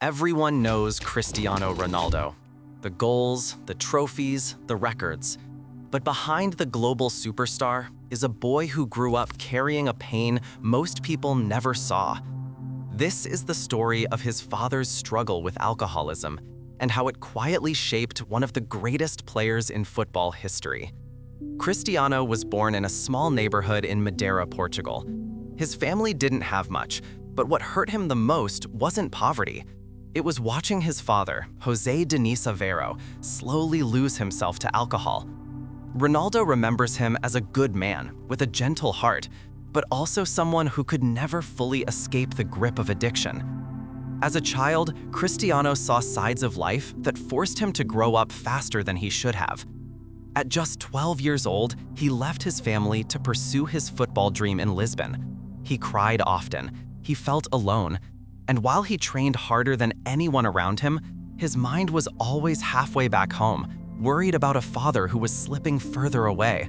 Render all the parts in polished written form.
Everyone knows Cristiano Ronaldo. The goals, the trophies, the records. But behind the global superstar is a boy who grew up carrying a pain most people never saw. This is the story of his father's struggle with alcoholism and how it quietly shaped one of the greatest players in football history. Cristiano was born in a small neighborhood in Madeira, Portugal. His family didn't have much, but what hurt him the most wasn't poverty. It was watching his father, José Dinis Aveiro, slowly lose himself to alcohol. Ronaldo remembers him as a good man with a gentle heart, but also someone who could never fully escape the grip of addiction. As a child, Cristiano saw sides of life that forced him to grow up faster than he should have. At just 12 years old, he left his family to pursue his football dream in Lisbon. He cried often, he felt alone, and while he trained harder than anyone around him, his mind was always halfway back home, worried about a father who was slipping further away.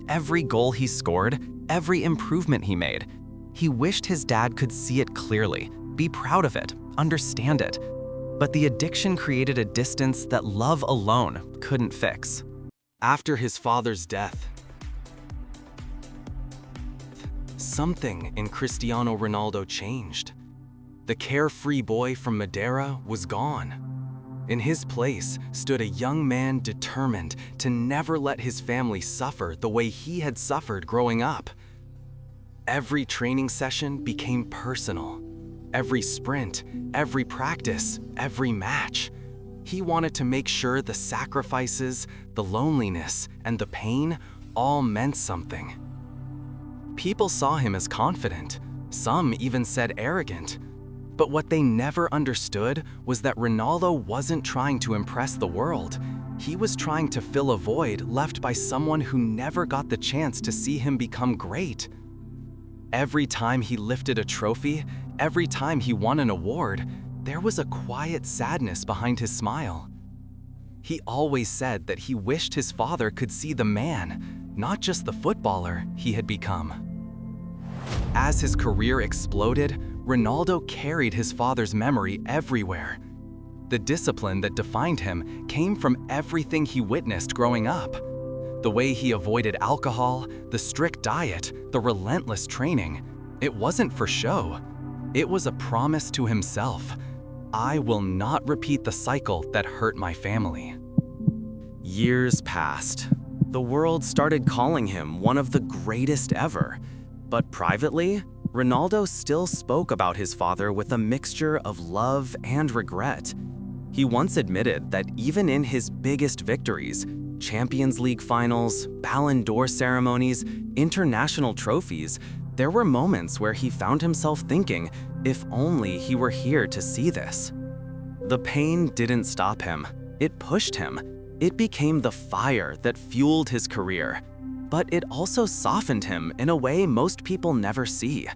Every goal he scored, every improvement he made, he wished his dad could see it clearly, be proud of it, understand it. But the addiction created a distance that love alone couldn't fix. After his father's death, something in Cristiano Ronaldo changed. The carefree boy from Madeira was gone. In his place stood a young man determined to never let his family suffer the way he had suffered growing up. Every training session became personal. Every sprint, every practice, every match. He wanted to make sure the sacrifices, the loneliness, and the pain all meant something. People saw him as confident. Some even said arrogant. But what they never understood was that Ronaldo wasn't trying to impress the world. He was trying to fill a void left by someone who never got the chance to see him become great. Every time he lifted a trophy, every time he won an award, there was a quiet sadness behind his smile. He always said that he wished his father could see the man, not just the footballer he had become. As his career exploded, Ronaldo carried his father's memory everywhere. The discipline that defined him came from everything he witnessed growing up. The way he avoided alcohol, the strict diet, the relentless training. It wasn't for show. It was a promise to himself. I will not repeat the cycle that hurt my family. Years passed. The world started calling him one of the greatest ever. But privately, Ronaldo still spoke about his father with a mixture of love and regret. He once admitted that even in his biggest victories, Champions League finals, Ballon d'Or ceremonies, international trophies, there were moments where he found himself thinking, if only he were here to see this. The pain didn't stop him. It pushed him. It became the fire that fueled his career. But it also softened him in a way most people never see.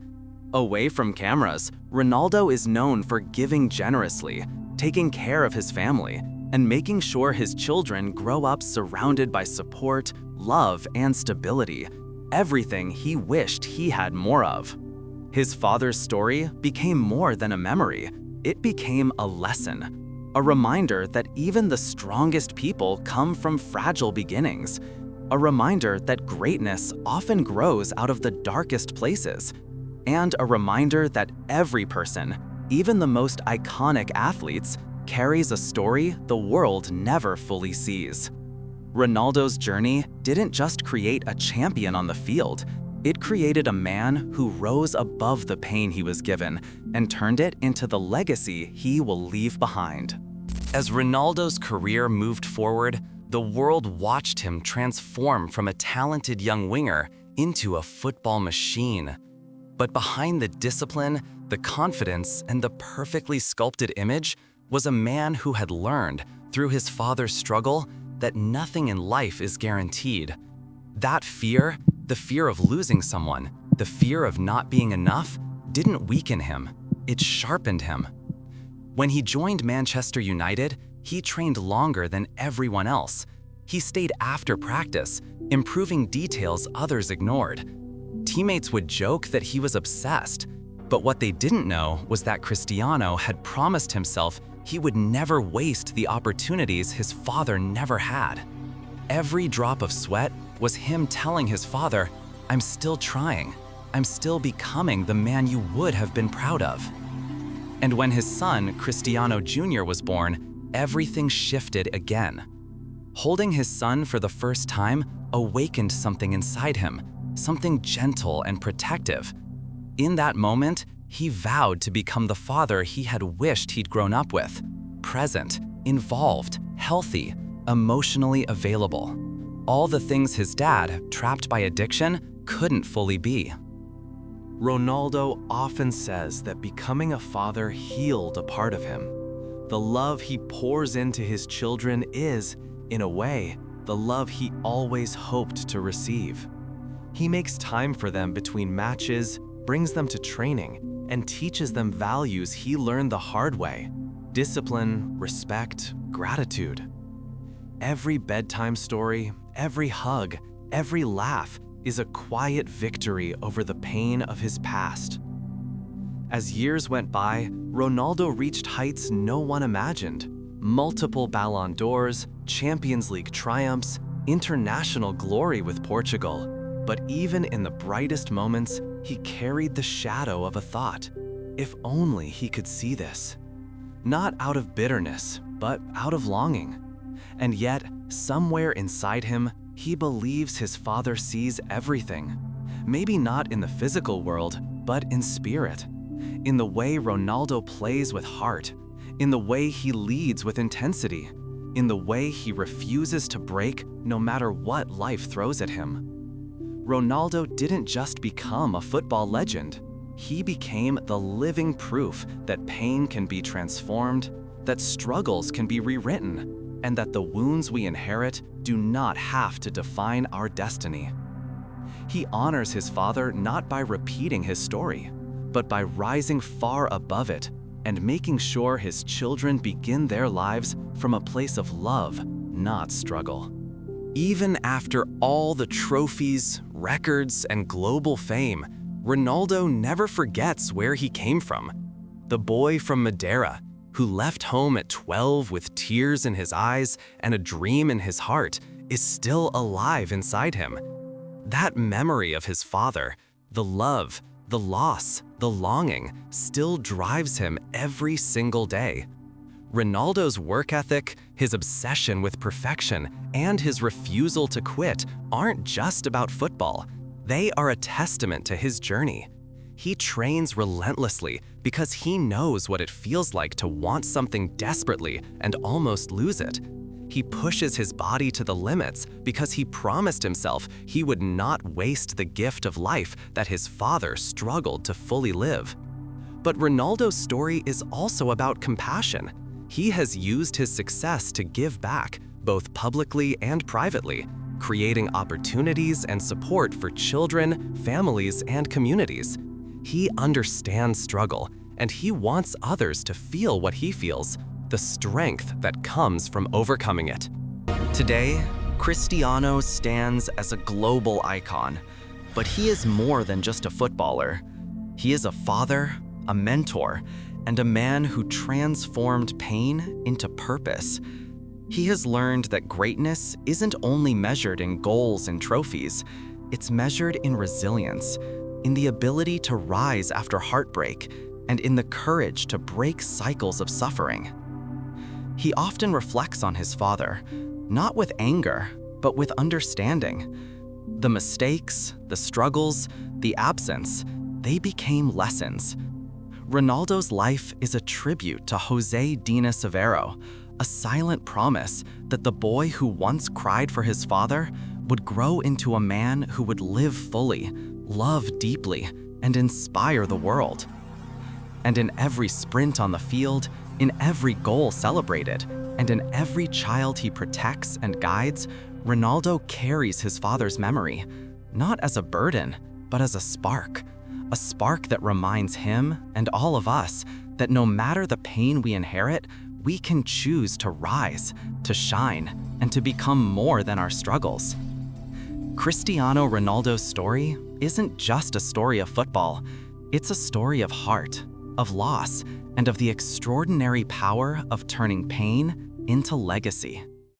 Away from cameras, Ronaldo is known for giving generously, taking care of his family, and making sure his children grow up surrounded by support, love, and stability, everything he wished he had more of. His father's story became more than a memory. It became a lesson, a reminder that even the strongest people come from fragile beginnings, a reminder that greatness often grows out of the darkest places, and a reminder that every person, even the most iconic athletes, carries a story the world never fully sees. Ronaldo's journey didn't just create a champion on the field, it created a man who rose above the pain he was given and turned it into the legacy he will leave behind. As Ronaldo's career moved forward, the world watched him transform from a talented young winger into a football machine. But behind the discipline, the confidence, and the perfectly sculpted image was a man who had learned, through his father's struggle, that nothing in life is guaranteed. That fear, the fear of losing someone, the fear of not being enough, didn't weaken him, it sharpened him. When he joined Manchester United, he trained longer than everyone else. He stayed after practice, improving details others ignored. Teammates would joke that he was obsessed, But what they didn't know was that Cristiano had promised himself he would never waste the opportunities his father never had. Every drop of sweat was him telling his father, "I'm still trying. I'm still becoming the man you would have been proud of." And when his son, Cristiano Jr., was born, everything shifted again. Holding his son for the first time awakened something inside him, something gentle and protective. In that moment, he vowed to become the father he had wished he'd grown up with: present, involved, healthy, emotionally available. All the things his dad, trapped by addiction, couldn't fully be. Ronaldo often says that becoming a father healed a part of him. The love he pours into his children is, in a way, the love he always hoped to receive. He makes time for them between matches, brings them to training, and teaches them values he learned the hard way: discipline, respect, gratitude. Every bedtime story, every hug, every laugh is a quiet victory over the pain of his past. As years went by, Ronaldo reached heights no one imagined: multiple Ballon d'Ors, Champions League triumphs, international glory with Portugal. But even in the brightest moments, he carried the shadow of a thought: if only he could see this. Not out of bitterness, but out of longing. And yet, somewhere inside him, he believes his father sees everything. Maybe not in the physical world, but in spirit. In the way Ronaldo plays with heart. In the way he leads with intensity. In the way he refuses to break no matter what life throws at him. Ronaldo didn't just become a football legend. He became the living proof that pain can be transformed, that struggles can be rewritten, and that the wounds we inherit do not have to define our destiny. He honors his father not by repeating his story, but by rising far above it and making sure his children begin their lives from a place of love, not struggle. Even after all the trophies, records, and global fame, Ronaldo never forgets where he came from. The boy from Madeira, who left home at 12 with tears in his eyes and a dream in his heart, is still alive inside him. That memory of his father, the love, the loss, the longing, still drives him every single day. Ronaldo's work ethic, his obsession with perfection, and his refusal to quit aren't just about football. They are a testament to his journey. He trains relentlessly because he knows what it feels like to want something desperately and almost lose it. He pushes his body to the limits because he promised himself he would not waste the gift of life that his father struggled to fully live. But Ronaldo's story is also about compassion. He has used his success to give back, both publicly and privately, creating opportunities and support for children, families, and communities. He understands struggle, and he wants others to feel what he feels, the strength that comes from overcoming it. Today, Cristiano stands as a global icon, but he is more than just a footballer. He is a father, a mentor, and a man who transformed pain into purpose. He has learned that greatness isn't only measured in goals and trophies, it's measured in resilience, in the ability to rise after heartbreak, and in the courage to break cycles of suffering. He often reflects on his father, not with anger, but with understanding. The mistakes, the struggles, the absence, they became lessons. Ronaldo's life is a tribute to José Dinis Aveiro, a silent promise that the boy who once cried for his father would grow into a man who would live fully, love deeply, and inspire the world. And in every sprint on the field, in every goal celebrated, and in every child he protects and guides, Ronaldo carries his father's memory, not as a burden, but as a spark that reminds him and all of us that no matter the pain we inherit, we can choose to rise, to shine, and to become more than our struggles. Cristiano Ronaldo's story isn't just a story of football. It's a story of heart, of loss, and of the extraordinary power of turning pain into legacy.